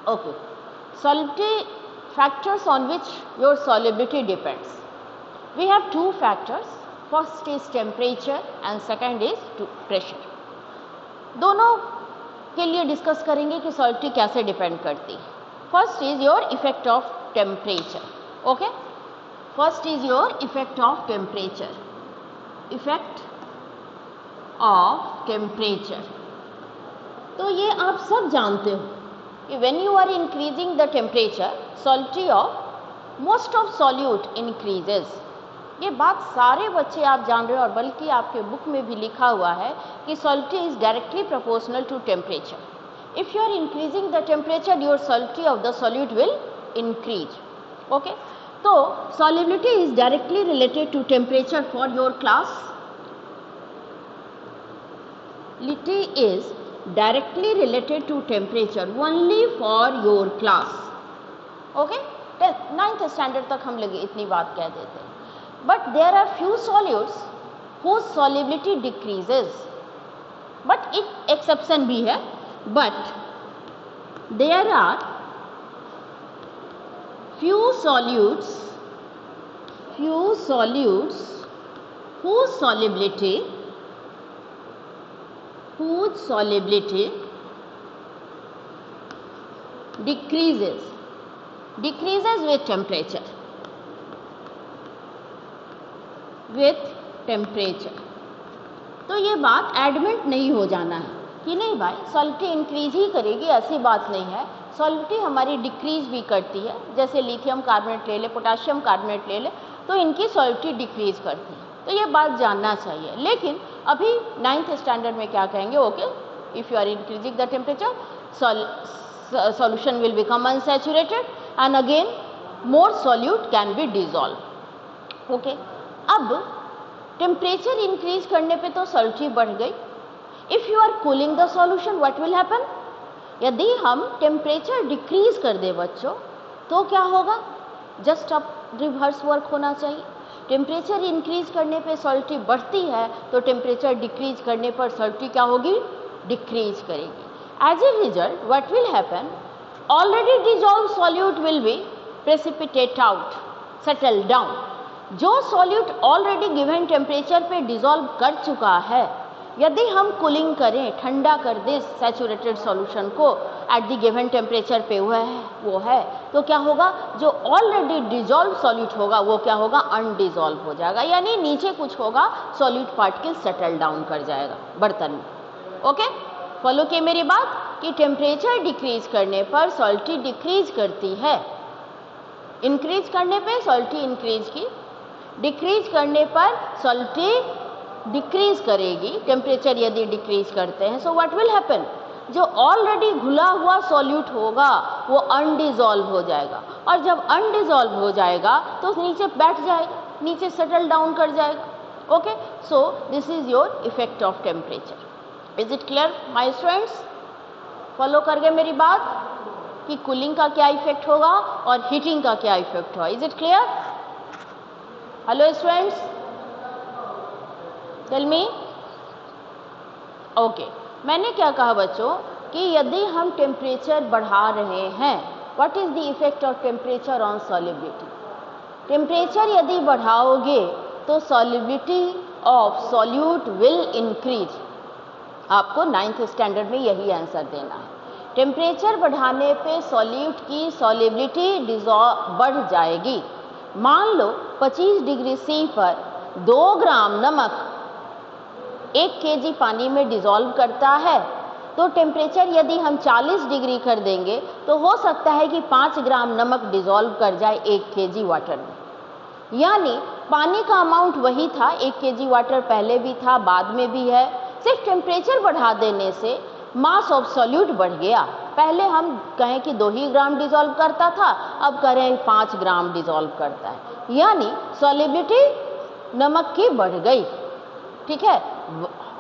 Okay. Solubility factors on which your solubility depends. We have two factors. First is temperature and second is pressure. दोनों के लिए discuss करेंगे कि solubility कैसे depend करती है. First is your effect of temperature. Okay, first is your effect of temperature. Effect of temperature. तो ये आप सब जानते हो कि when you are increasing the temperature solubility of most of solute increases. ये बात सारे बच्चे आप जान रहे हो और बल्कि आपके बुक में भी लिखा हुआ है कि solubility is directly proportional to temperature. If you are increasing the temperature your solubility of the solute will increase. Okay, तो solubility is directly related to temperature for your class. Solubility is directly related to temperature only for your class. Okay, 9th standard तक हम लोग इतनी बात कह देते हैं. But there are few solutes whose solubility decreases. But एक exception भी है. But there are few solutes whose solubility decreases with temperature. With temperature. तो ये बात एडमिट नहीं हो जाना है कि नहीं भाई सॉलिबिलिटी इंक्रीज ही करेगी, ऐसी बात नहीं है. सॉलिबिलिटी हमारी डिक्रीज भी करती है. जैसे लिथियम कार्बोनेट ले ले, पोटाशियम कार्बोनेट ले ले, तो इनकी सॉलिबिलिटी डिक्रीज करती है. तो ये बात जानना चाहिए. लेकिन अभी 9th स्टैंडर्ड में क्या कहेंगे, okay, if you are increasing the temperature solution will become unsaturated and again more solute can be dissolve. Okay, अब टेम्परेचर इंक्रीज करने पे तो सॉलिबिलिटी बढ़ गई. If you are cooling the solution what will happen. यदि हम temperature decrease कर दे बच्चों तो क्या होगा, जस्ट अब रिवर्स वर्क होना चाहिए. टेम्परेचर इंक्रीज करने पे सॉलिबिलिटी बढ़ती है तो टेम्परेचर डिक्रीज करने पर सॉलिबिलिटी क्या होगी, डिक्रीज करेगी. As a result what will happen, already dissolve solute will be precipitate out, settle down. जो सॉल्यूट ऑलरेडी गिवन टेम्परेचर पे डिजॉल्व कर चुका है, यदि हम कूलिंग करें, ठंडा कर दें सैचुरेटेड सॉल्यूशन को एट द गिवन टेम्परेचर पे वो है तो क्या होगा, जो ऑलरेडी डिजॉल्व सॉल्यूट होगा वो क्या होगा, अनडिजॉल्व हो जाएगा. यानी नीचे कुछ होगा, सॉल्यूट पार्टिकल सेटल डाउन कर जाएगा बर्तन में. ओके, फॉलो किए मेरी बात कि टेम्परेचर डिक्रीज करने पर सॉलिबिलिटी डिक्रीज करती है. इंक्रीज करने पे सॉलिबिलिटी इंक्रीज की, डिक्रीज करने पर सॉलिबिलिटी डिक्रीज करेगी. टेम्परेचर यदि डिक्रीज करते हैं सो व्हाट विल हैपन, जो ऑलरेडी घुला हुआ सॉल्यूट होगा वो अनडिजॉल्व हो जाएगा. और जब अनडिजॉल्व हो जाएगा तो नीचे बैठ जाएगा, नीचे सेटल डाउन कर जाएगा. Okay, so this is your effect of temperature. Is it clear my students? Follow कर गए मेरी बात कि कूलिंग का क्या इफेक्ट होगा और हीटिंग का क्या इफेक्ट होगा. Is it clear? Hello students, tell me. Okay, मैंने क्या कहा बच्चों कि यदि हम टेम्परेचर बढ़ा रहे हैं, what is the effect of temperature on solubility. Temperature यदि बढ़ाओगे तो solubility of solute will increase. आपको 9th स्टैंडर्ड में यही आंसर देना है. टेम्परेचर बढ़ाने पे सॉल्यूट की सॉलिबिलिटी बढ़ जाएगी. मान लो 25 डिग्री सी पर 2 ग्राम नमक 1 kg पानी में डिज़ोल्व करता है, तो टेम्परेचर यदि हम 40 डिग्री कर देंगे तो हो सकता है कि 5 ग्राम नमक डिज़ोल्व कर जाए 1 kg वाटर में. यानी पानी का अमाउंट वही था, 1 kg वाटर पहले भी था, बाद में भी है. सिर्फ टेम्परेचर बढ़ा देने से मास ऑफ सॉल्यूट बढ़ गया. पहले हम कहें कि 2 ही ग्राम डिज़ोल्व करता था, अब कह रहे हैं 5 ग्राम डिज़ोल्व करता है. यानी सॉलिबिलिटी नमक की बढ़ गई. ठीक है,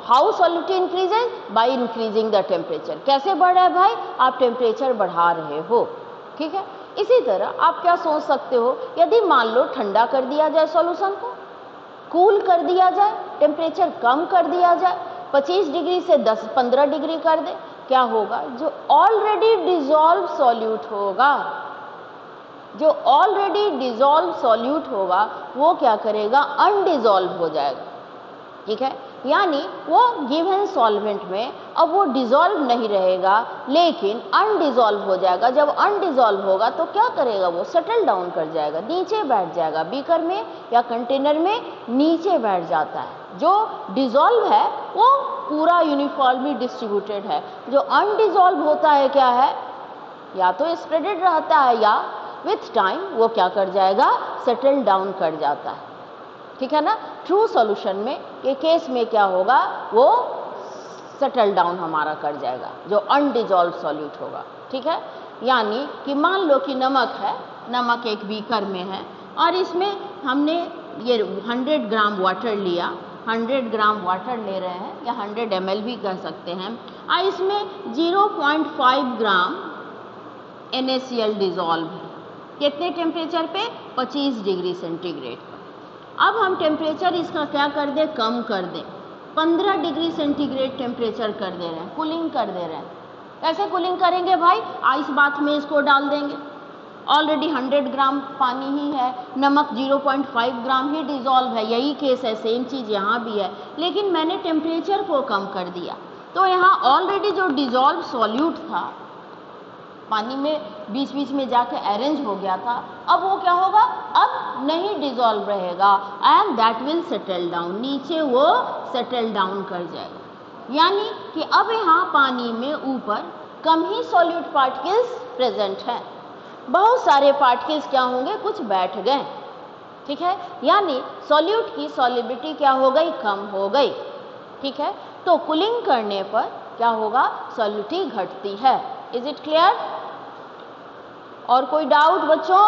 how solubility increases, by increasing the temperature. कैसे बढ़ रहा है भाई, आप टेम्परेचर बढ़ा रहे हो. ठीक है, इसी तरह आप क्या सोच सकते हो, यदि मान लो ठंडा कर दिया जाए सॉल्यूशन को, कूल कर दिया जाए, टेम्परेचर कम कर दिया जाए, 25 डिग्री से 10-15 डिग्री कर दे, क्या होगा, जो ऑलरेडी डिजॉल्व सॉल्यूट होगा, जो ऑलरेडी डिजॉल्व सॉल्यूट होगा वो क्या करेगा, अनडिजॉल्व हो जाएगा। ठीक है, यानी वो गिवन सॉल्वेंट में अब वो डिजॉल्व नहीं रहेगा लेकिन अनडिजॉल्व हो जाएगा। जब अनडिजॉल्व होगा तो क्या करेगा, वो सेटल डाउन कर जाएगा, नीचे बैठ जाएगा, बीकर में या कंटेनर में नीचे बैठ जाता है। जो डिजॉल्व है वो पूरा यूनिफॉर्मली डिस्ट्रीब्यूटेड है, जो अनडिजॉल्व होता है क्या है, या तो स्प्रेडेड रहता है या विथ टाइम वो क्या कर जाएगा, सेटल डाउन कर जाता है। ठीक है ना, ट्रू सॉल्यूशन में के केस में क्या होगा, वो सेटल डाउन हमारा कर जाएगा, जो अनडिजॉल्व सॉल्यूट होगा। ठीक है, यानी कि मान लो कि नमक है, नमक एक बीकर में है और इसमें हमने ये 100 ग्राम वाटर लिया, 100 ग्राम वाटर ले रहे हैं या 100 ml भी कह सकते हैं, और इसमें 0.5 ग्राम NaCl डिजॉल्व है। कितने टेम्परेचर पे, 25 डिग्री सेंटीग्रेड पर। अब हम टेम्परेचर इसका क्या कर दें, कम कर दें, 15 डिग्री सेंटीग्रेड टेम्परेचर कर दे रहे हैं, कूलिंग कर दे रहे हैं। कैसे कूलिंग करेंगे भाई, आइस बाथ में इसको डाल देंगे। ऑलरेडी 100 ग्राम पानी ही है, नमक 0.5 ग्राम ही डिजॉल्व है, यही केस है, सेम चीज़ यहाँ भी है, लेकिन मैंने टेम्परेचर को कम कर दिया तो यहाँ ऑलरेडी जो डिजॉल्व सॉल्यूट था पानी में बीच बीच में जाके अरेंज हो गया था, अब वो क्या होगा, अब नहीं डिजॉल्व रहेगा and that will settle down, नीचे वो सेटल डाउन कर जाएगा। यानी कि अब यहाँ पानी में ऊपर कम ही सॉल्यूट पार्टिकल्स प्रेजेंट हैं, बहुत सारे पार्टिकल्स क्या होंगे, कुछ बैठ गए। ठीक है, यानी सॉल्यूट की सॉलिबिलिटी क्या हो गई, कम हो गई। ठीक है, तो कूलिंग करने पर क्या होगा, सॉल्यूटी घटती है। Is it clear? और कोई डाउट बच्चों?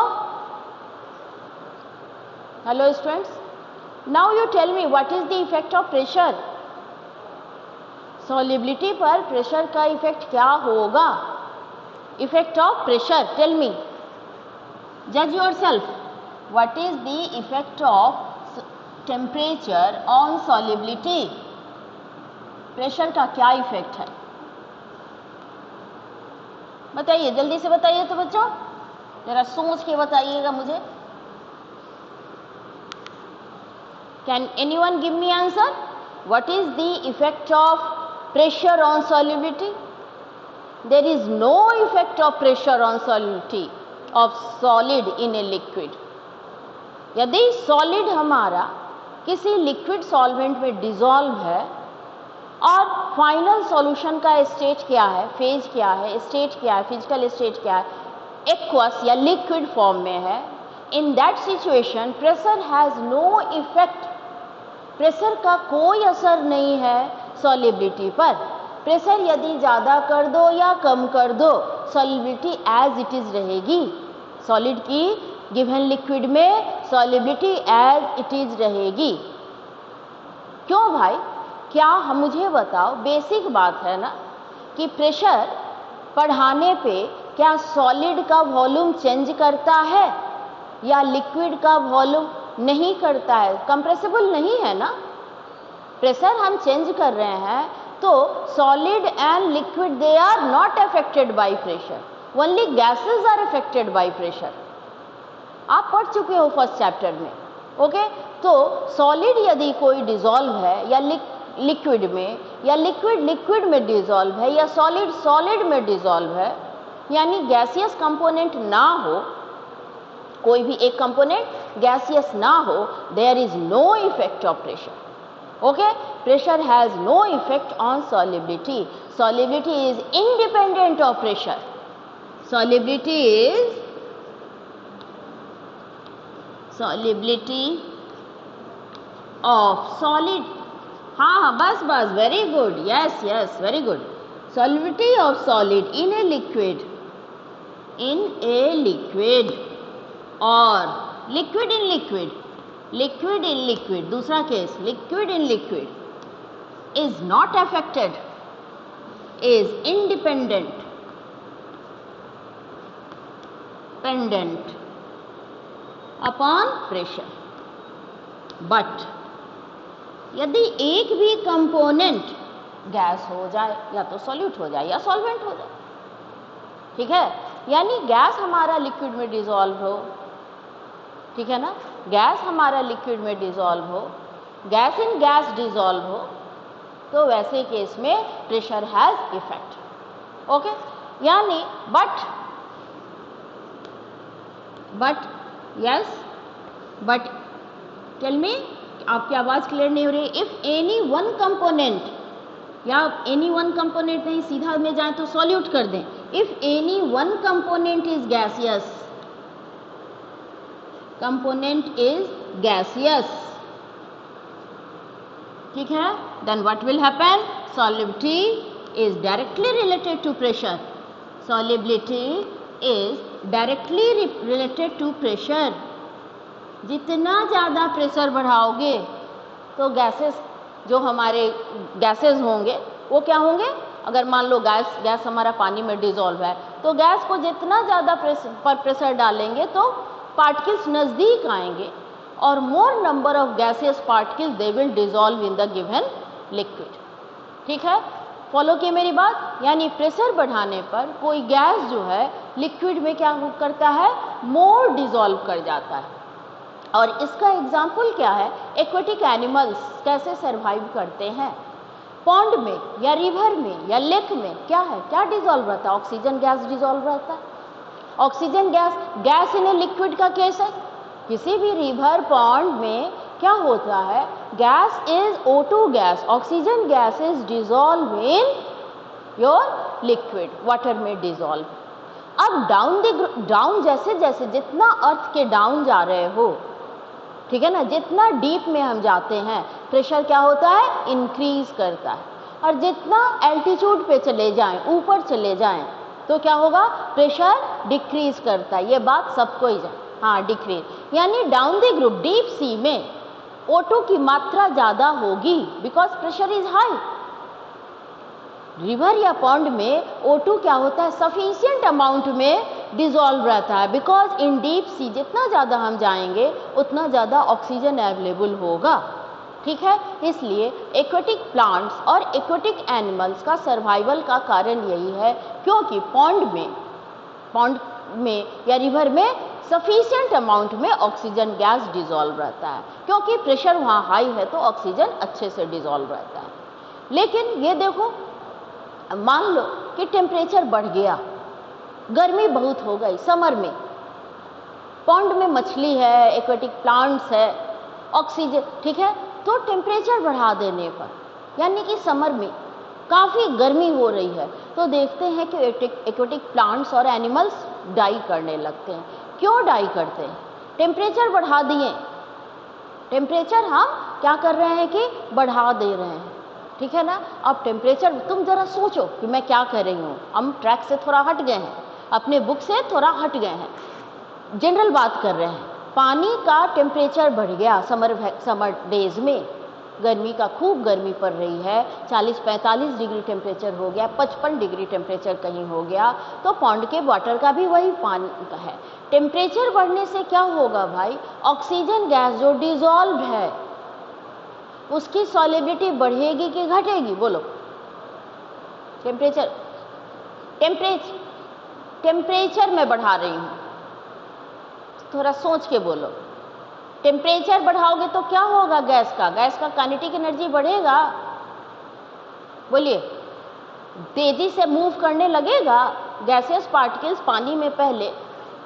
Hello students, now you tell me what is the effect of pressure. Solubility पर प्रेशर का इफेक्ट क्या होगा? Effect of pressure, tell me, जज yourself, what is the effect of temperature on solubility. Pressure का क्या effect है, बताइए, जल्दी से बताइए तो बच्चों, जरा सोच के बताइएगा मुझे। Can anyone give me answer, what is the effect of pressure on solubility? There is no effect of pressure on solubility of solid in a liquid. यदि सॉलिड हमारा किसी लिक्विड सॉल्वेंट में डिसॉल्व है और फाइनल सॉल्यूशन का state क्या है, phase क्या है, स्टेट क्या है, फिजिकल स्टेट क्या है, एक्वस या लिक्विड फॉर्म में है, in that situation pressure has no effect. Pressure का कोई असर नहीं है सॉलिबिलिटी पर। प्रेशर यदि ज़्यादा कर दो या कम कर दो, सॉलिबिलिटी एज इट इज रहेगी। सॉलिड की गिवन लिक्विड में सॉलिबिलिटी एज इट इज रहेगी। क्यों भाई, क्या हम, मुझे बताओ, बेसिक बात है ना कि प्रेशर बढ़ाने पे क्या सॉलिड का वॉल्यूम चेंज करता है या लिक्विड का वॉल्यूम नहीं करता है, कंप्रेसिबल नहीं है ना। प्रेशर हम चेंज कर रहे हैं तो solid and liquid they are not affected by pressure, only gases are affected by pressure. आप पढ़ चुके हो फर्स्ट चैप्टर में। ओके, तो सॉलिड यदि कोई डिसॉल्व है या लिक्विड में, या लिक्विड लिक्विड में डिसॉल्व है, या सॉलिड सॉलिड में डिसॉल्व है, यानी गैसियस कंपोनेंट ना हो, कोई भी एक कंपोनेंट गैसियस ना हो, there is no effect of pressure. Okay, pressure has no effect on solubility. Solubility is independent of pressure. Solubility is solubility of solid, हाँ, बस बस, very good, yes yes, very good. Solubility of solid in a liquid, in a liquid, और liquid in liquid, liquid in liquid, दूसरा case, liquid in liquid is not affected, is independent upon pressure. But यदि एक भी component gas हो जाए या तो solute हो जाए या सॉल्वेंट हो जाए, ठीक है। यानी गैस हमारा लिक्विड में डिसॉल्व हो, ठीक है ना, गैस हमारा लिक्विड में डिसॉल्व हो, गैस इन गैस डिसॉल्व हो, तो वैसे केस में प्रेशर हैज इफेक्ट, ओके। यानी बट टेल मी, आपकी आवाज़ क्लियर नहीं हो रही। इफ एनी वन कंपोनेंट, या एनी वन कंपोनेंट नहीं, सीधा में जाए तो सॉल्यूट कर दें। If any one component is gaseous, component is gaseous, ठीक है, then what will happen, solubility is directly related to pressure, solubility is directly related to pressure. जितना ज़्यादा प्रेशर बढ़ाओगे तो गैसेस, जो हमारे गैसेस होंगे वो क्या होंगे, अगर मान लो गैस हमारा पानी में डिसॉल्व है, तो गैस को जितना ज़्यादा प्रेशर डालेंगे तो पार्टिकल्स नज़दीक आएंगे और मोर number of gaseous particles they will dissolve in the given liquid, ठीक है। फॉलो किए मेरी बात। यानी प्रेशर बढ़ाने पर कोई गैस जो है लिक्विड में क्या करता है, मोर डिसॉल्व कर जाता है। और इसका एग्जाम्पल क्या है, एक्वेटिक एनिमल्स कैसे सर्वाइव करते हैं। पॉन्ड में या रिवर में या लेक में क्या है, क्या डिसॉल्व रहता है, ऑक्सीजन गैस डिसॉल्व रहता है। Oxygen gas in a liquid का केस है। किसी भी रिवर पॉन्ड में क्या होता है, gas is O2 gas, oxygen gas is dissolve in your liquid, water में डिसॉल्व। अब डाउन जैसे जैसे जितना अर्थ के डाउन जा रहे हो, ठीक है ना, जितना डीप में हम जाते हैं प्रेशर क्या होता है, इंक्रीज करता है। और जितना एल्टीट्यूड पे चले जाएं, ऊपर चले जाएं, तो क्या होगा, प्रेशर डिक्रीज करता है। ये बात सबको ही हाँ, डिक्रीज। यानी down the group deep sea में O2 की मात्रा ज़्यादा होगी because pressure is high. River या पॉन्ड में O2 क्या होता है, सफिशिएंट अमाउंट में डिसॉल्व रहता है बिकॉज इन डीप सी जितना ज़्यादा हम जाएंगे उतना ज़्यादा ऑक्सीजन अवेलेबल होगा, ठीक है। इसलिए एक्वेटिक प्लांट्स और एक्वेटिक एनिमल्स का सर्वाइवल का कारण यही है क्योंकि पॉन्ड में या रिवर में सफिशिएंट अमाउंट में ऑक्सीजन गैस डिसॉल्व रहता है, क्योंकि प्रेशर वहाँ हाई है तो ऑक्सीजन अच्छे से डिसॉल्व रहता है। लेकिन ये देखो, मान लो कि टेम्परेचर बढ़ गया, गर्मी बहुत हो गई समर में, पॉन्ड में मछली है, एक्वेटिक प्लांट्स है, ऑक्सीजन, ठीक है, तो टेम्परेचर बढ़ा देने पर यानी कि समर में काफ़ी गर्मी हो रही है तो देखते हैं कि एक्वेटिक प्लांट्स और एनिमल्स डाई करने लगते हैं। क्यों डाई करते हैं, टेम्परेचर बढ़ा दिए, टेम्परेचर हम क्या कर रहे हैं कि बढ़ा दे रहे हैं, ठीक है ना। अब टेम्परेचर, तुम ज़रा सोचो कि मैं क्या कर रही हूँ, हम ट्रैक से थोड़ा हट गए हैं, अपने बुक से थोड़ा हट गए हैं, जनरल बात कर रहे हैं। पानी का टेम्परेचर बढ़ गया समर डेज में, गर्मी का खूब गर्मी पड़ रही है, 40-45 डिग्री टेम्परेचर हो गया, 55 डिग्री टेम्परेचर कहीं हो गया, तो पॉन्ड के वाटर का भी वही पानी का है। टेम्परेचर बढ़ने से क्या होगा भाई, ऑक्सीजन गैस जो डिसॉल्व है उसकी सॉल्युबिलिटी बढ़ेगी कि घटेगी, बोलो। टेम्परेचर मैं बढ़ा रही हूँ, थोड़ा सोच के बोलो। टेम्परेचर बढ़ाओगे तो क्या होगा, गैस का काइनेटिक एनर्जी बढ़ेगा, बोलिए, तेजी से मूव करने लगेगा। गैसियस पार्टिकल्स पानी में पहले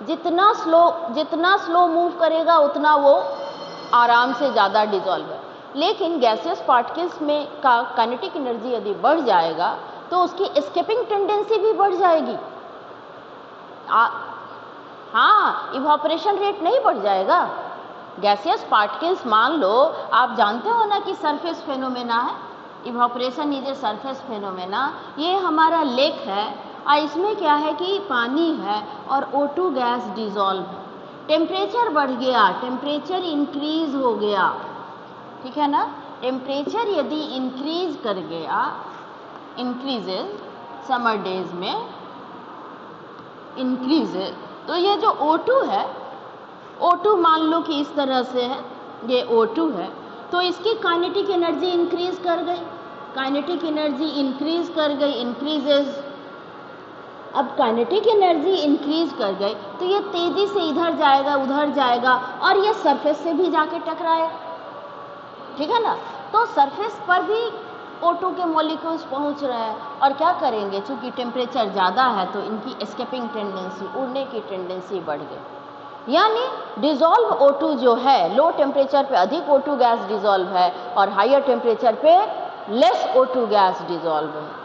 जितना स्लो मूव करेगा उतना वो आराम से ज़्यादा डिसॉल्व है। लेकिन गैसियस पार्टिकल्स में का काइनेटिक एनर्जी यदि बढ़ जाएगा तो उसकी एस्केपिंग टेंडेंसी भी बढ़ जाएगी। हाँ, इवापोरेशन रेट नहीं बढ़ जाएगा। गैसियस पार्टिकल्स, मान लो आप जानते हो ना कि सरफेस फेनोमेना है, evaporation is a surface phenomena. ये हमारा लेक है और इसमें क्या है कि पानी है और O2 गैस डिसॉल्व है, टेम्परेचर बढ़ गया, टेम्परेचर इंक्रीज हो गया, ठीक है ना। टेम्परेचर यदि इंक्रीज कर गया, इंक्रीजेज समर डेज में इंक्रीजेज, तो ये जो O2 है, O2 मान लो कि इस तरह से है, ये O2 है, तो इसकी काइनेटिक एनर्जी इंक्रीज कर गई, काइनेटिक एनर्जी इंक्रीज कर गई, इंक्रीजेज। अब काइनेटिक एनर्जी इंक्रीज कर गई तो ये तेजी से इधर जाएगा उधर जाएगा और ये सरफेस से भी जाके टकराएगा, ठीक है ना। तो सरफेस पर भी O2 के मॉलिक्यूल्स पहुंच रहे हैं और क्या करेंगे, चूंकि टेम्परेचर ज़्यादा है तो इनकी एस्केपिंग टेंडेंसी, उड़ने की टेंडेंसी बढ़ गई। यानी डिज़ोल्व O2 जो है, लो टेम्परेचर पे अधिक O2 गैस डिज़ोल्व है और हायर टेम्परेचर पे लेस O2 गैस डिज़ोल्व है।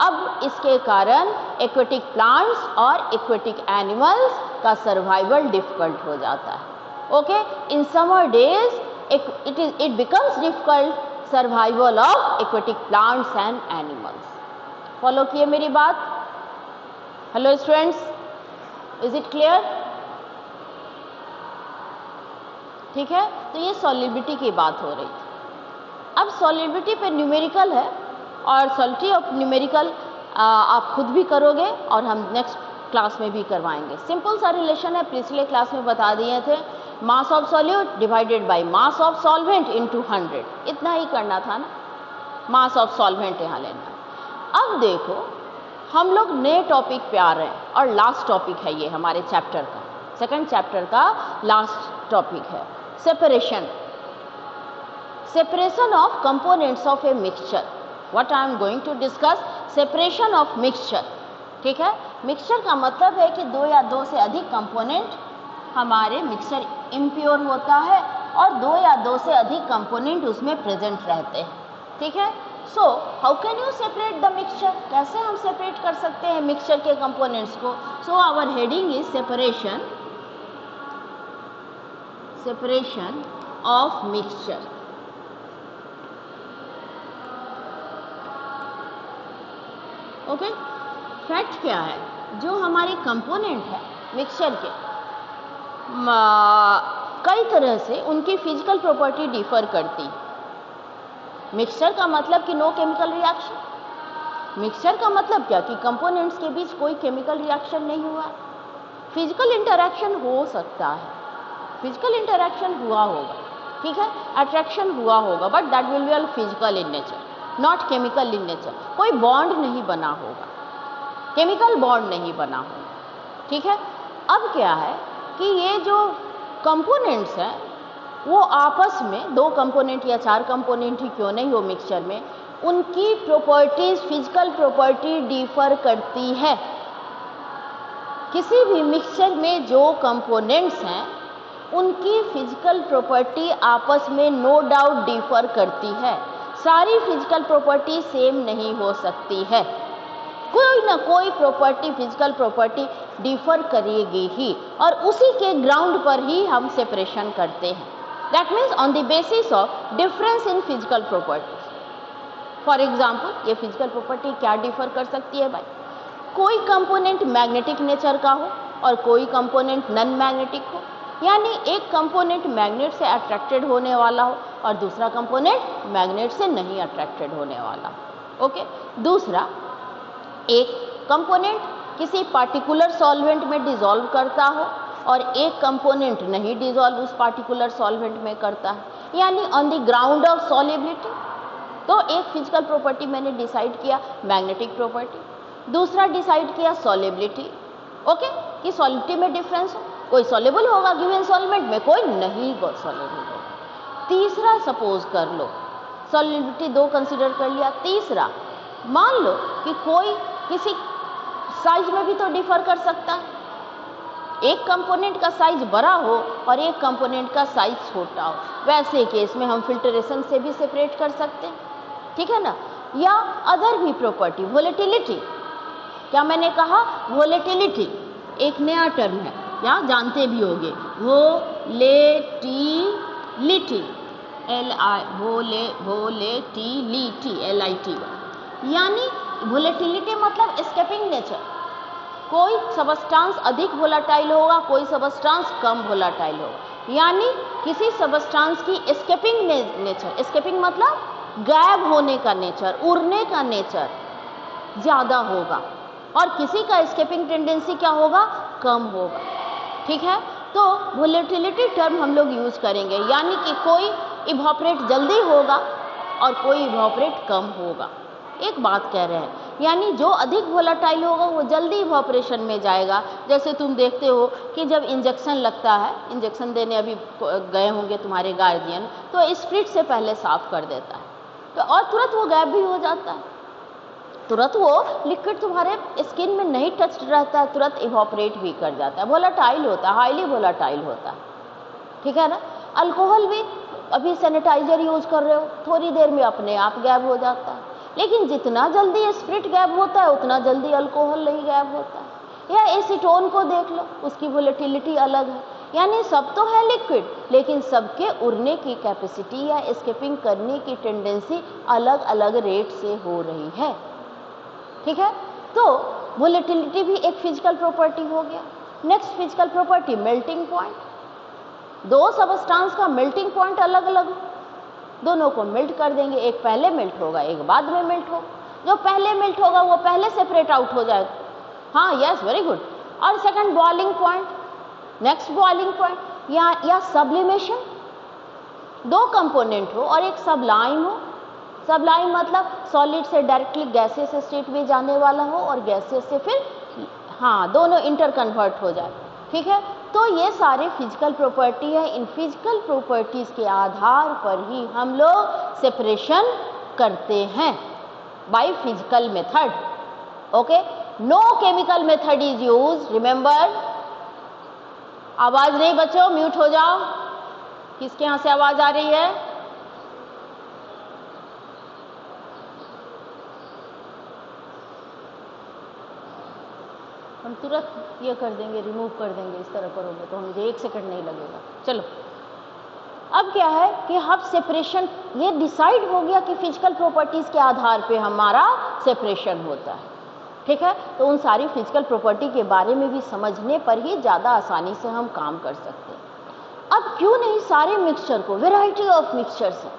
अब इसके कारण एक्वेटिक प्लांट्स और एक्वेटिक एनिमल्स का सर्वाइवल डिफिकल्ट हो जाता है। Okay, in summer days it becomes difficult survival of aquatic plants and animals. Follow किए मेरी बात? Hello students, is it clear? ठीक है, तो ये सॉलिबिलिटी की बात हो रही थी। अब सॉलिबिलिटी पे न्यूमेरिकल है और सॉलिडिटी ऑफ न्यूमेरिकल आप खुद भी करोगे और हम नेक्स्ट क्लास में भी करवाएंगे। सिंपल सा रिलेशन है, पिछले क्लास में बता दिए थे, mass of solute divided by mass of solvent into 100, इतना ही करना था ना, मास ऑफ सॉल्वेंट यहाँ लेना। अब देखो हम लोग नए टॉपिक पे आ रहे हैं और लास्ट टॉपिक है ये हमारे चैप्टर का, सेकंड चैप्टर का लास्ट टॉपिक है separation, separation of components of a mixture. What I am going to discuss, separation of mixture. ठीक है, मिक्सचर का मतलब है कि दो या दो से अधिक कंपोनेंट हमारे मिक्सचर इम्प्योर होता है और दो या दो से अधिक कंपोनेंट उसमें प्रेजेंट रहते हैं। ठीक है, so how can you separate the mixture, कैसे हम सेपरेट कर सकते हैं मिक्सचर के कंपोनेंट्स को। So our heading is separation, separation of mixture. Okay, fact क्या है, जो हमारे कंपोनेंट है मिक्सचर के कई तरह से उनकी फिजिकल प्रॉपर्टी डिफर करती। मिक्सचर का मतलब कि नो केमिकल रिएक्शन, मिक्सचर का मतलब क्या कि कंपोनेंट्स के बीच कोई केमिकल रिएक्शन नहीं हुआ। फिजिकल इंटरैक्शन हो सकता है, फिजिकल इंटरैक्शन हुआ होगा, ठीक है, अट्रैक्शन हुआ होगा, but that will be all physical in nature, not chemical in nature. कोई बॉन्ड नहीं बना होगा, केमिकल बॉन्ड नहीं बना होगा। ठीक है, अब क्या है कि ये जो कंपोनेंट्स हैं वो आपस में, दो कंपोनेंट या चार कंपोनेंट ही क्यों नहीं हो मिक्सचर में, उनकी प्रॉपर्टीज, फिजिकल प्रॉपर्टी डिफर करती है। किसी भी मिक्सचर में जो कंपोनेंट्स हैं उनकी फिजिकल प्रॉपर्टी आपस में नो डाउट डिफर करती है। सारी फिजिकल प्रॉपर्टी सेम नहीं हो सकती है, कोई ना कोई प्रॉपर्टी, फिजिकल प्रॉपर्टी डिफर करेगी ही और उसी के ग्राउंड पर ही हम सेपरेशन करते हैं। That means on the basis of difference in physical properties. For example, ये फिजिकल प्रॉपर्टी क्या डिफर कर सकती है भाई, कोई कंपोनेंट मैग्नेटिक नेचर का हो और कोई कंपोनेंट नॉन मैग्नेटिक हो, यानी एक कंपोनेंट मैग्नेट से अट्रैक्टेड होने वाला हो और दूसरा कंपोनेंट मैग्नेट से नहीं अट्रैक्टेड होने वाला हो। ओके, दूसरा, एक कंपोनेंट किसी पार्टिकुलर सॉल्वेंट में डिसॉल्व करता हो और एक कंपोनेंट नहीं डिसॉल्व उस पार्टिकुलर सॉल्वेंट में करता है, यानी on the ground of solubility. तो एक फिजिकल प्रॉपर्टी मैंने डिसाइड किया मैग्नेटिक प्रॉपर्टी, दूसरा डिसाइड किया सॉल्युबिलिटी। ओके, कि सॉल्युबिलिटी में डिफरेंस हो, कोई सॉल्युबल होगा गिवन सॉल्वेंट में, कोई नहीं सॉल्युबल होगा। तीसरा, सपोज कर लो सॉल्युबिलिटी दो कंसिडर कर लिया, तीसरा मान लो कि कोई किसी साइज में भी तो डिफर कर सकता है, एक कंपोनेंट का साइज बड़ा हो और एक कंपोनेंट का साइज छोटा हो, वैसे केस में हम फिल्टरेशन से भी सेपरेट कर सकते हैं। ठीक है ना, या अदर भी प्रॉपर्टी, वोलेटिलिटी, क्या मैंने कहा, वोलेटिलिटी एक नया टर्म है, या जानते भी होंगे, वोलेटिलिटी, वोलेटिलिटी, LIT, यानी वोलेटिलिटी मतलब एस्केपिंग नेचर। कोई सबस्टांस अधिक वोलाटाइल होगा, कोई सबस्टांस कम वोलाटाइल होगा, यानी किसी सबस्टांस की एस्केपिंग नेचर, एस्केपिंग मतलब गायब होने का नेचर, उड़ने का नेचर ज़्यादा होगा और किसी का एस्केपिंग टेंडेंसी क्या होगा, कम होगा। ठीक है, तो वोलेटिलिटी टर्म हम लोग यूज करेंगे, यानी कि कोई इवोपरेट जल्दी होगा और कोई इवोपरेट कम होगा। एक बात कह रहे हैं, यानी जो अधिक वोलेटाइल होगा वो जल्दी इवोपरेशन में जाएगा। जैसे तुम देखते हो कि जब इंजेक्शन लगता है, इंजेक्शन देने अभी गए होंगे तुम्हारे गार्जियन, तो स्प्रिट से पहले साफ कर देता है, तो और तुरंत वो गायब भी हो जाता है, तुरंत वो लिक्विड तुम्हारे स्किन में नहीं टच रहता है, तुरंत इवोपरेट भी कर जाता है, वोलेटाइल होता है, हाईली वोलेटाइल होता है, ठीक है ना। अल्कोहल भी अभी सैनिटाइजर यूज कर रहे हो, थोड़ी देर में अपने आप गायब हो जाता है, लेकिन जितना जल्दी स्प्रिट गायब होता है उतना जल्दी अल्कोहल नहीं गायब होता है। या एसीटोन को देख लो, उसकी वोलेटिलिटी अलग है, यानी सब तो है लिक्विड, लेकिन सबके उड़ने की कैपेसिटी या एस्केपिंग करने की टेंडेंसी अलग अलग रेट से हो रही है, ठीक है। तो वोलेटिलिटी भी एक फिजिकल प्रॉपर्टी हो गया। Next physical property melting point. दो सबस्टांस का मेल्टिंग पॉइंट अलग अलग, दोनों को मेल्ट कर देंगे, एक पहले मेल्ट होगा एक बाद में मेल्ट होगा, जो पहले मेल्ट होगा वो पहले सेपरेट आउट हो जाएगा, हाँ यस वेरी गुड। और second boiling point, next boiling point या सब्लिमेशन, दो कंपोनेंट हो और एक सबलाइम हो। सबलाइम मतलब सॉलिड से डायरेक्टली गैसियस स्टेट में जाने वाला हो और गैसियस से फिर हाँ दोनों इंटर कन्वर्ट हो जाए, ठीक है। तो ये सारे फिजिकल प्रॉपर्टी है, इन फिजिकल प्रॉपर्टीज के आधार पर ही हम लोग सेपरेशन करते हैं by physical method, okay. No chemical method is use, remember. आवाज नहीं बच्चों, म्यूट हो जाओ। किसके यहां से आवाज आ रही है? हम तुरंत ये कर देंगे, रिमूव कर देंगे, इस तरह करोगे तो मुझे 1 सेकंड नहीं लगेगा। चलो, अब क्या है कि हम सेपरेशन, ये डिसाइड हो गया कि फिजिकल प्रॉपर्टीज के आधार पे हमारा सेपरेशन होता है, ठीक है। तो उन सारी फिजिकल प्रॉपर्टी के बारे में भी समझने पर ही ज़्यादा आसानी से हम काम कर सकते हैं। अब क्यों नहीं सारे मिक्सचर को, वेराइटी ऑफ मिक्सचर्स हैं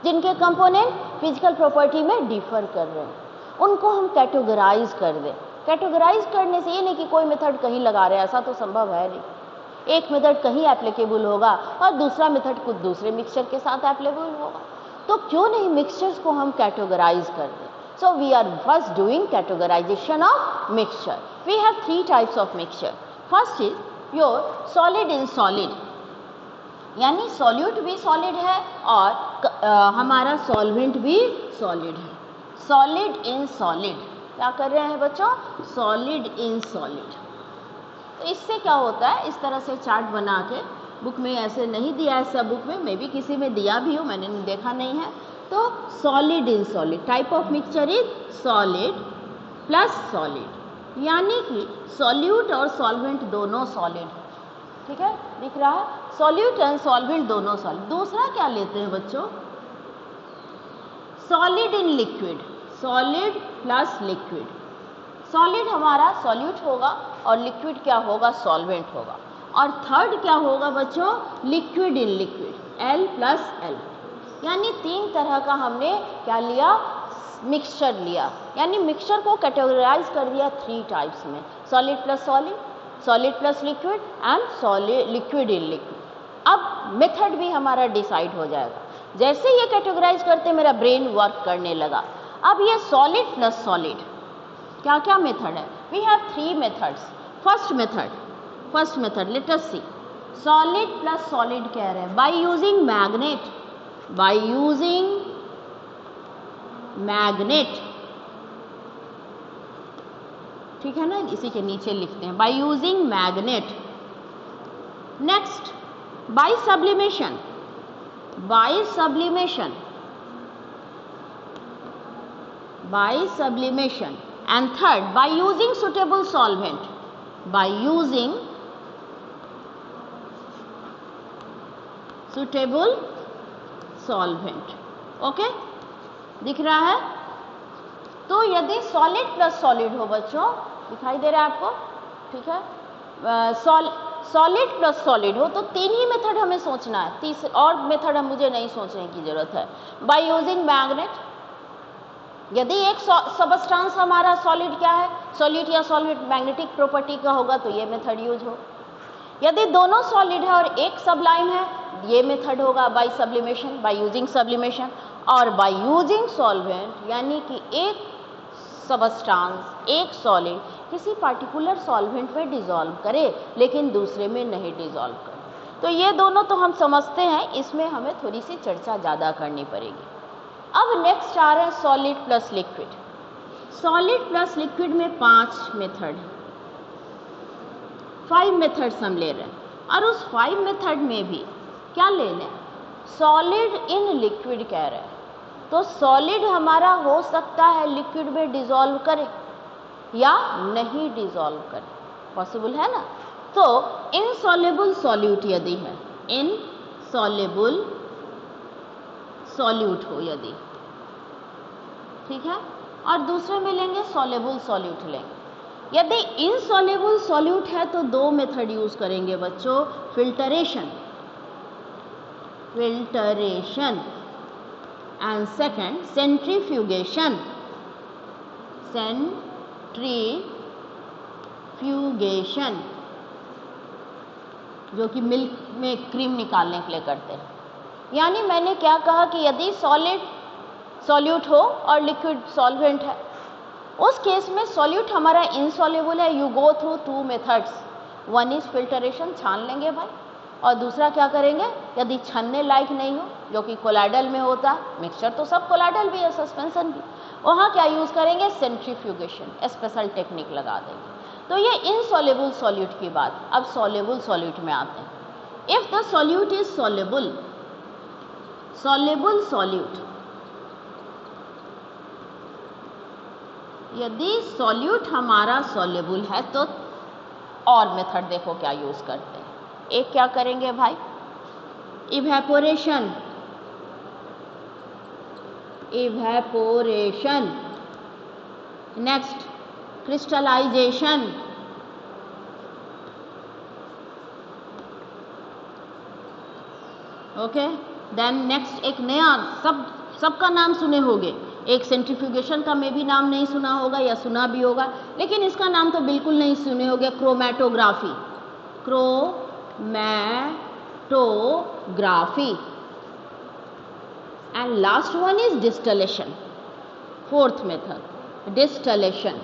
जिनके कंपोनेंट फिजिकल प्रॉपर्टी में डिफर कर रहे हैं, उनको हम कैटेगराइज कर दें। कैटेगराइज करने से ये नहीं कि कोई मेथड कहीं लगा रहे हैं, ऐसा तो संभव है नहीं। एक मेथड कहीं एप्लीकेबल होगा और दूसरा मेथड कुछ दूसरे मिक्सचर के साथ एप्लीकेबल होगा, तो क्यों नहीं मिक्सचर्स को हम कैटेगराइज कर दें। So we are first doing categorization of mixture. We have 3 types of mixture. First is your solid in solid, यानी सॉल्यूट भी सॉलिड है और हमारा सॉल्वेंट भी सॉलिड है। सॉलिड इन सॉलिड, क्या कर रहे हैं बच्चों? Solid in solid. तो इससे क्या होता है, इस तरह से चार्ट बना के, बुक में ऐसे नहीं दिया है सब बुक में, मे भी किसी में दिया भी हो, मैंने देखा नहीं है। तो solid in solid, type of mixture is solid plus solid, यानी कि सॉल्यूट और सॉल्वेंट दोनों सॉलिड, ठीक है, दिख रहा है। सॉल्यूट एंड सॉल्वेंट दोनों सॉलिड। दूसरा क्या लेते हैं बच्चों? Solid in liquid, solid plus liquid. Solid हमारा सॉल्यूट होगा और लिक्विड क्या होगा? सॉल्वेंट होगा। और थर्ड क्या होगा बच्चों? Liquid in liquid, L plus L, यानी 3 तरह का हमने क्या लिया? मिक्सचर लिया, यानी मिक्सचर को कैटेगराइज कर दिया 3 टाइप्स में, solid plus solid, solid plus liquid and solid liquid in liquid. अब मेथड भी हमारा डिसाइड हो जाएगा। जैसे ये कैटेगराइज करते मेरा ब्रेन वर्क करने लगा। अब ये सॉलिड प्लस सॉलिड क्या क्या मेथड है? We have 3 methods. First method let us see. Solid plus solid कह रहे हैं by using magnet, by using magnet, ठीक है ना, इसी के नीचे लिखते हैं by using magnet. Next by sublimation, by sublimation, by sublimation. And third by using suitable solvent, by using suitable solvent. Okay, दिख रहा है? तो यदि सॉलिड प्लस सॉलिड हो बच्चों, दिखाई दे रहा है आपको, ठीक है, सॉलिड प्लस सॉलिड हो तो 3 ही मेथड हमें सोचना है, तीसरा और मेथड मुझे नहीं सोचने की जरूरत है। बाय यूजिंग मैग्नेट, यदि एक सबस्टांस हमारा सॉलिड क्या है, सॉल्यूट या सॉल्वेंट मैग्नेटिक प्रॉपर्टी का होगा तो ये मेथड यूज हो। यदि दोनों सॉलिड है और एक सबलाइम है, ये मेथड होगा by sublimation, by using sublimation, और बाय यूजिंग सॉल्वेंट, यानी कि एक सबस्टांस, एक सॉलिड किसी पार्टिकुलर सॉल्वेंट में डिसॉल्व करे लेकिन दूसरे में नहीं डिसॉल्व करे। तो ये दोनों तो हम समझते हैं, इसमें हमें थोड़ी सी चर्चा ज़्यादा करनी पड़ेगी। अब नेक्स्ट आ रहा है solid plus liquid. Solid plus liquid में 5 मेथड है, 5 मेथड्स हम ले रहे हैं, और उस 5 मेथड में भी क्या ले लें, सॉलिड इन लिक्विड कह रहे हैं। तो सॉलिड हमारा हो सकता है लिक्विड में डिसॉल्व करे या नहीं डिसॉल्व करे, पॉसिबल है ना। तो इनसॉल्युबल सॉल्यूट यदि है, इनसॉल्युबल सॉल्यूट हो यदि, ठीक है, और दूसरे में लेंगे सॉल्युबल सॉल्यूट लेंगे। यदि इनसॉल्युबल सॉल्यूट है तो 2 मेथड यूज करेंगे बच्चों, filtration, filtration and second centrifugation, centrifugation, जो कि मिल्क में क्रीम निकालने के लिए करते हैं। यानी मैंने क्या कहा कि यदि सॉलिड सॉल्यूट हो और लिक्विड सॉल्वेंट है, उस केस में सॉल्यूट हमारा इनसॉल्युबल है, you go through 2 methods, one is filtration, छान लेंगे भाई, और दूसरा क्या करेंगे, यदि छानने लायक नहीं हो, जो कि कोलाइडल में होता है, मिक्सचर तो सब कोलाइडल भी है, सस्पेंशन भी, वहाँ क्या यूज़ करेंगे, सेंट्रीफ्यूगेशन, स्पेशल टेक्निक लगा देंगे। तो ये इनसॉल्युबल सॉल्यूट की बात। अब सॉल्युबल सॉल्यूट में आते हैं। If the solute is soluble, soluble solute, यदि सॉल्यूट हमारा सॉल्युबल है तो और मेथड देखो क्या यूज करते हैं। एक क्या करेंगे भाई, evaporation, evaporation, next crystallization, okay, then next एक नया, सबका नाम सुने होंगे, एक सेंट्रीफ्यूगेशन का मैं भी नाम नहीं सुना होगा या सुना भी होगा, लेकिन इसका नाम तो बिल्कुल नहीं सुने होंगे, chromatography, chromatography, and last one is distillation, 4th method distillation.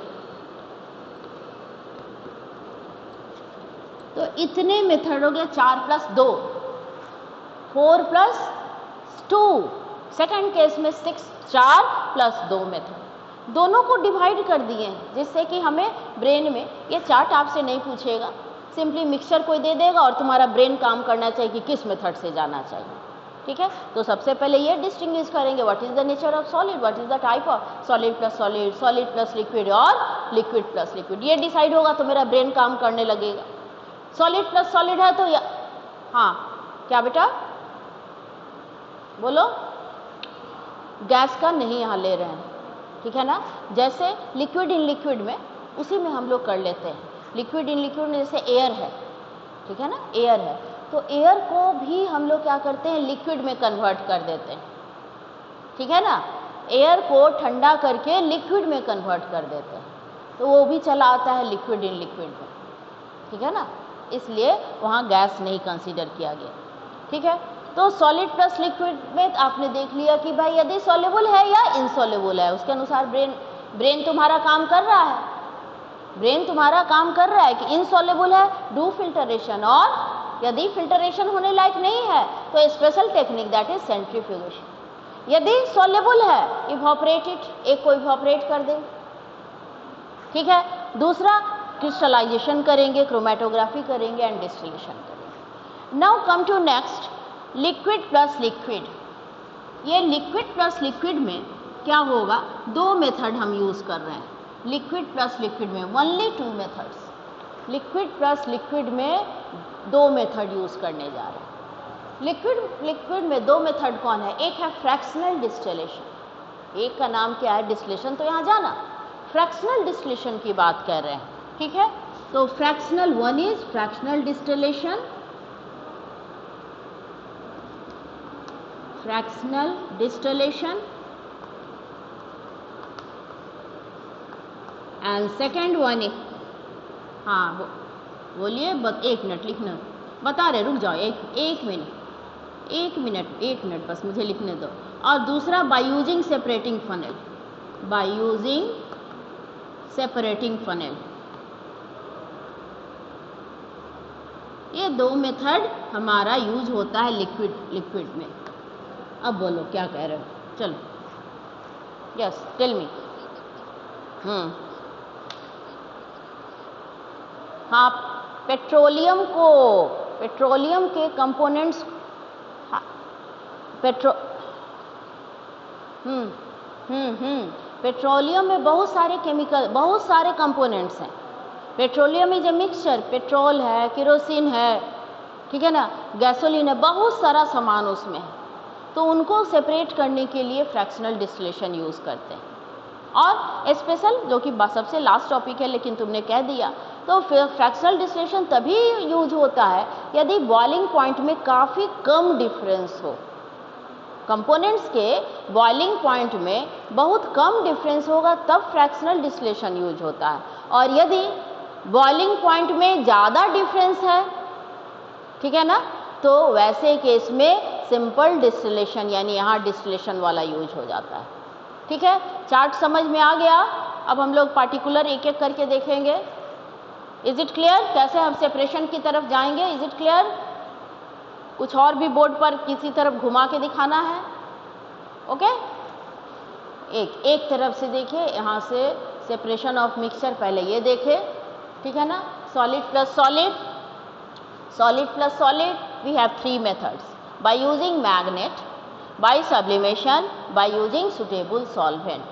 तो इतने मेथड हो गए, 4 + 2, 4 + 2, सेकंड केस में 6, 4 + 2 मेथड, दोनों को डिवाइड कर दिए हैं, जिससे कि हमें ब्रेन में, ये चार्ट आपसे नहीं पूछेगा, सिंपली मिक्सचर कोई दे देगा और तुम्हारा ब्रेन काम करना चाहिए कि किस मेथड से जाना चाहिए, ठीक है। तो सबसे पहले ये डिस्टिंग्विश करेंगे, what is the nature of solid, what is the type of solid plus solid, solid plus liquid और लिक्विड प्लस लिक्विड, ये डिसाइड होगा तो मेरा ब्रेन काम करने लगेगा। सॉलिड प्लस सॉलिड है तो हाँ क्या बेटा बोलो, गैस का नहीं यहाँ ले रहे हैं, ठीक है ना। जैसे लिक्विड इन लिक्विड में, उसी में हम लोग कर लेते हैं, लिक्विड इन लिक्विड में जैसे एयर है, ठीक है ना, एयर है, तो एयर को भी हम लोग क्या करते हैं, लिक्विड में कन्वर्ट कर देते हैं, ठीक है ना, एयर को ठंडा करके लिक्विड में कन्वर्ट कर देते हैं, तो वो भी चला आता है लिक्विड इन लिक्विड में, ठीक है ना, इसलिए वहाँ गैस नहीं कंसीडर किया गया, ठीक है। तो सॉलिड प्लस लिक्विड में आपने देख लिया कि भाई यदि सॉल्युबल है या इनसॉल्युबल है, उसके अनुसार ब्रेन तुम्हारा काम कर रहा है, ब्रेन तुम्हारा काम कर रहा है कि इनसॉल्युबल है, डू फिल्टरेशन, और यदि फिल्टरेशन होने लायक नहीं है तो special technique, that is centrifugation. यदि सॉल्युबल है, इवोपरेट इट, एक को इवोपरेट कर दें, ठीक है। दूसरा क्रिस्टलाइजेशन करेंगे, क्रोमैटोग्राफी करेंगे एंड डिस्टिलेशन करेंगे। Now come to next, liquid plus liquid. ये लिक्विड प्लस लिक्विड में क्या होगा, 2 मेथड हम यूज कर रहे हैं, लिक्विड प्लस लिक्विड में only 2 methods, liquid plus liquid में 2 मेथड यूज करने जा रहे हैं। लिक्विड में 2 मेथड कौन है, एक है फ्रैक्शनल डिस्टिलेशन, एक का नाम क्या है, डिस्टिलेशन, तो यहाँ जाना, फ्रैक्शनल डिस्टिलेशन की बात कर रहे हैं, ठीक है। तो fractional, one is fractional distillation, fractional distillation, and second one is बोलिए, एक मिनट लिखना बता रहे, रुक जाओ एक मिनट बस मुझे लिखने दो। और दूसरा by using separating funnel, by using separating funnel. ये दो मेथड हमारा यूज होता है लिक्विड में। अब बोलो क्या कह रहे हो, चलो यस टेल मी। हाँ, पेट्रोलियम के कंपोनेंट्स, पेट्रोलियम में बहुत सारे कंपोनेंट्स हैं। Petroleum is a mixture, petrol है, केरोसिन है, ठीक है ना, गैसोलीन है, बहुत सारा सामान उसमें है। तो उनको सेपरेट करने के लिए फ्रैक्शनल डिस्टिलेशन यूज़ करते हैं। और स्पेशल, जो कि सबसे लास्ट टॉपिक है लेकिन तुमने कह दिया, तो फ्रैक्शनल डिस्टिलेशन तभी यूज होता है यदि बॉइलिंग पॉइंट में काफ़ी कम डिफरेंस हो। कंपोनेंट्स के बॉइलिंग पॉइंट में बहुत कम डिफरेंस होगा तब फ्रैक्शनल डिस्टिलेशन यूज होता है। और यदि बॉइलिंग पॉइंट में ज़्यादा डिफरेंस है, ठीक है ना, तो वैसे केस में सिंपल डिस्टिलेशन यानी यहाँ डिस्टिलेशन वाला यूज हो जाता है। ठीक है, चार्ट समझ में आ गया। अब हम लोग पार्टिकुलर एक एक करके देखेंगे। इज इट क्लियर कैसे हम सेपरेशन की तरफ जाएंगे? Is it clear? कुछ और भी बोर्ड पर किसी तरफ घुमा के दिखाना है? ओके, एक तरफ से देखिए, यहाँ से सेपरेशन ऑफ मिक्सचर पहले ये देखे, ठीक है ना, solid plus solid, solid plus solid, we have three methods: by using magnet, by sublimation, by using suitable solvent,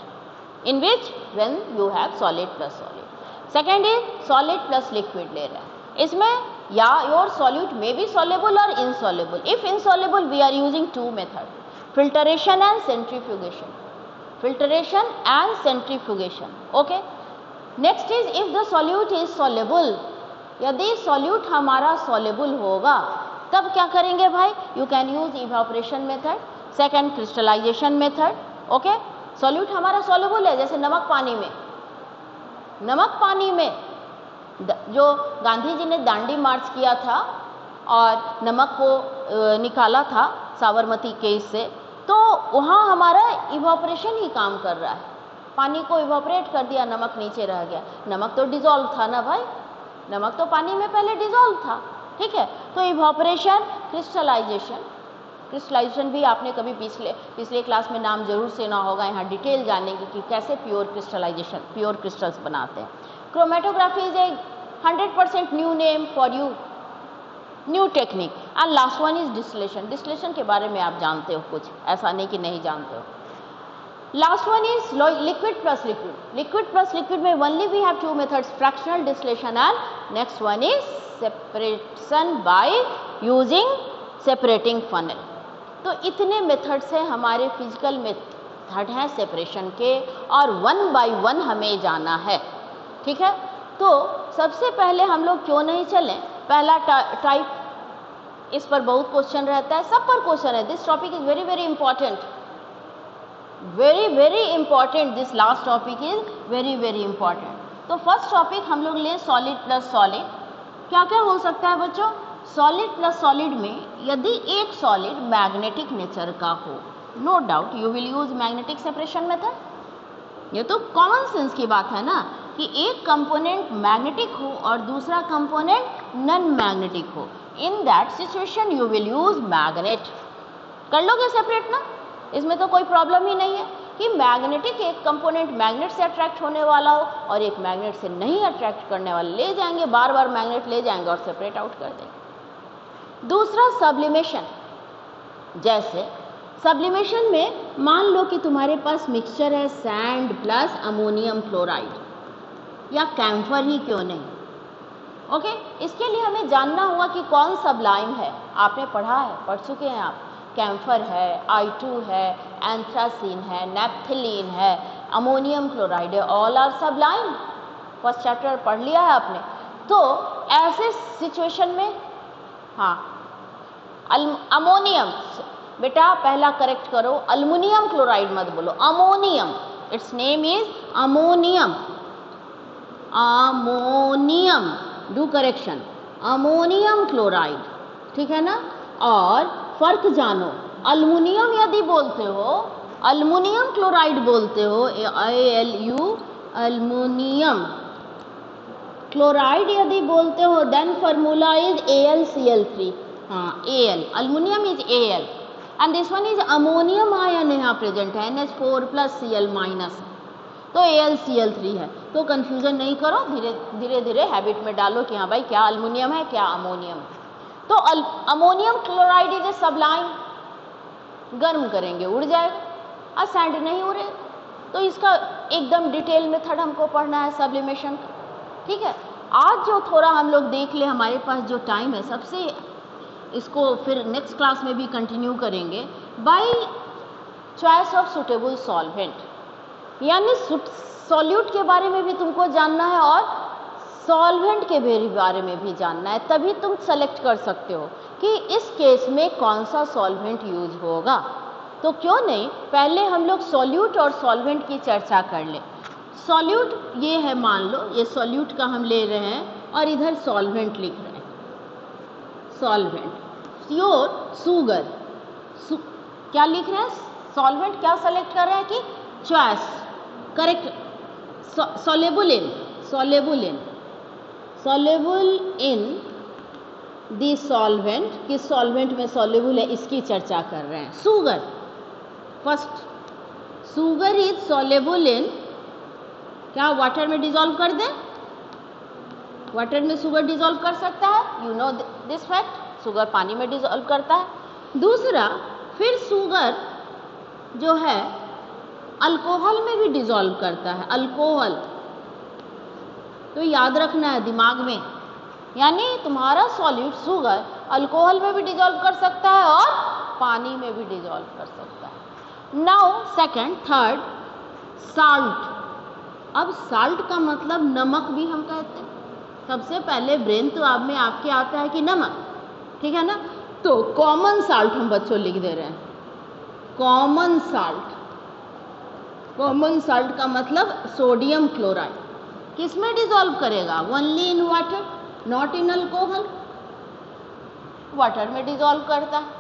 in which when you have solid plus solid. Second is solid plus liquid ले रहा है, इसमें या your solute may be soluble or insoluble. If insoluble, we are using two methods: filtration and centrifugation. Filtration and centrifugation. Okay. Next is if the solute is soluble. यदि solute हमारा soluble होगा तब क्या करेंगे भाई? You can use evaporation method, second crystallization method. Okay, solute हमारा soluble है, जैसे नमक पानी में जो गांधी जी ने दांडी मार्च किया था और नमक को निकाला था साबरमती केस से, तो वहाँ हमारा इवेपोरेशन ही काम कर रहा है। पानी को इवेपोरेट कर दिया, नमक नीचे रह गया। नमक तो डिजोल्व था ना भाई, नमक तो पानी में पहले डिजोल्व था। ठीक है, तो इवेपोरेशन, क्रिस्टलाइजेशन भी आपने कभी पिछले क्लास में नाम जरूर सुना होगा। यहाँ डिटेल जानेंगे कि कैसे प्योर क्रिस्टल्स बनाते हैं। Chromatography is a 100% new name for you, new technique. And last one is distillation. Distillation के बारे में आप जानते हो कुछ, ऐसा नहीं कि नहीं जानते हो। Last one is liquid plus liquid. Liquid plus liquid में only we have two methods: fractional distillation and next one is separation by using separating funnel. तो इतने मेथड से हमारे फिजिकल मेथड हैं सेपरेशन के, और वन बाय वन हमें जाना है। ठीक है, तो सबसे पहले हम लोग क्यों नहीं चलें, पहला टाइप, इस पर बहुत क्वेश्चन रहता है, सब पर क्वेश्चन है। This topic is very very important, very important. This last topic is very important. तो फर्स्ट टॉपिक हम लोग ले सॉलिड प्लस सॉलिड। क्या क्या हो सकता है बच्चों? सॉलिड प्लस सॉलिड में यदि एक सॉलिड मैग्नेटिक नेचर का हो, no doubt you will use magnetic separation method. ये तो कॉमन सेंस की बात है ना कि एक कंपोनेंट मैग्नेटिक हो और दूसरा कंपोनेंट नॉन मैग्नेटिक हो। इन that situation you will use magnet. कर लोगे सेपरेट ना, इसमें तो कोई प्रॉब्लम ही नहीं है कि मैग्नेटिक एक कंपोनेंट मैग्नेट से अट्रैक्ट होने वाला हो और एक मैग्नेट से नहीं अट्रैक्ट करने वाला, ले जाएंगे बार बार मैग्नेट ले जाएंगे और सेपरेट आउट कर देंगे। दूसरा सब्लिमेशन। जैसे सब्लिमेशन में मान लो कि तुम्हारे पास मिक्सचर है सैंड प्लस अमोनियम क्लोराइड या कैम्फर ही क्यों नहीं। ओके, इसके लिए हमें जानना होगा कि कौन सब्लाइम है। आपने पढ़ा है, पढ़ चुके हैं आप। कैम्फर है, I2 है, एंथ्रासीन है, नेप्थलीन है, अमोनियम क्लोराइड है, all are sublime. First chapter पढ़ लिया है आपने। तो ऐसे सिचुएशन में हाँ, अमोनियम, बेटा पहला करेक्ट करो, अल्मुनियम क्लोराइड मत बोलो, ammonium. It's name is ammonium, ammonium. Do correction, ammonium chloride, ठीक है ना। और फर्क जानो, अल्युमिनियम यदि बोलते हो, अल्युमिनियम क्लोराइड बोलते हो, ALU, अल्युमिनियम क्लोराइड यदि बोलते हो, देन फॉर्मूला इज AlCl3, हाँ Al, aluminium is Al and this one is ammonium ion यहाँ प्रेजेंट है, NH4 प्लस Cl माइनस, तो AlCl3 है। तो कंफ्यूजन नहीं करो, धीरे धीरे हैबिट में डालो कि हाँ भाई क्या अल्युमिनियम है क्या अमोनियम है। तो अमोनियम क्लोराइड इज ए सबलाइन, गर्म करेंगे उड़ जाएगा, और सैंड नहीं उड़े। तो इसका एकदम डिटेल मेथड हमको पढ़ना है सब्लिमेशन का, ठीक है। आज जो थोड़ा हम लोग देख ले, हमारे पास जो टाइम है, सबसे इसको फिर नेक्स्ट क्लास में भी कंटिन्यू करेंगे। By choice of suitable solvent, यानी सॉल्यूट के बारे में भी तुमको जानना है और सॉल्वेंट के बारे में भी जानना है, तभी तुम सेलेक्ट कर सकते हो कि इस केस में कौन सा सॉल्वेंट यूज होगा। तो क्यों नहीं पहले हम लोग सॉल्यूट और सॉल्वेंट की चर्चा कर ले। सॉल्यूट ये है, मान लो ये सॉल्यूट का हम ले रहे हैं और इधर सॉल्वेंट लिख रहे हैं, सॉल्वेंट प्योर सुगर, क्या लिख रहे हैं, सॉल्वेंट क्या सेलेक्ट कर रहे हैं कि choice, correct, soluble in the solvent, किस सॉल्वेंट में सॉल्युबल है इसकी चर्चा कर रहे हैं। Sugar, first sugar is soluble in, क्या वाटर में डिजोल्व कर दें, वाटर में शुगर डिजोल्व कर सकता है, you know this fact, sugar पानी में डिजोल्व करता है। दूसरा, फिर शुगर जो है अल्कोहल में भी डिजोल्व करता है, अल्कोहल, तो याद रखना है दिमाग में, यानी तुम्हारा सॉल्यूट शुगर अल्कोहल में भी डिजोल्व कर सकता है और पानी में भी डिजोल्व कर सकता है। Now second, third, salt. अब साल्ट का मतलब नमक भी हम कहते हैं। सबसे पहले ब्रेन तो आप में आपके आता है कि नमक, ठीक है ना। तो कॉमन साल्ट हम बच्चों लिख दे रहे हैं, कॉमन साल्ट। कॉमन साल्ट का मतलब सोडियम क्लोराइड, किस में डिजोल्व करेगा, only in water, not in alcohol, water में डिजोल्व करता है।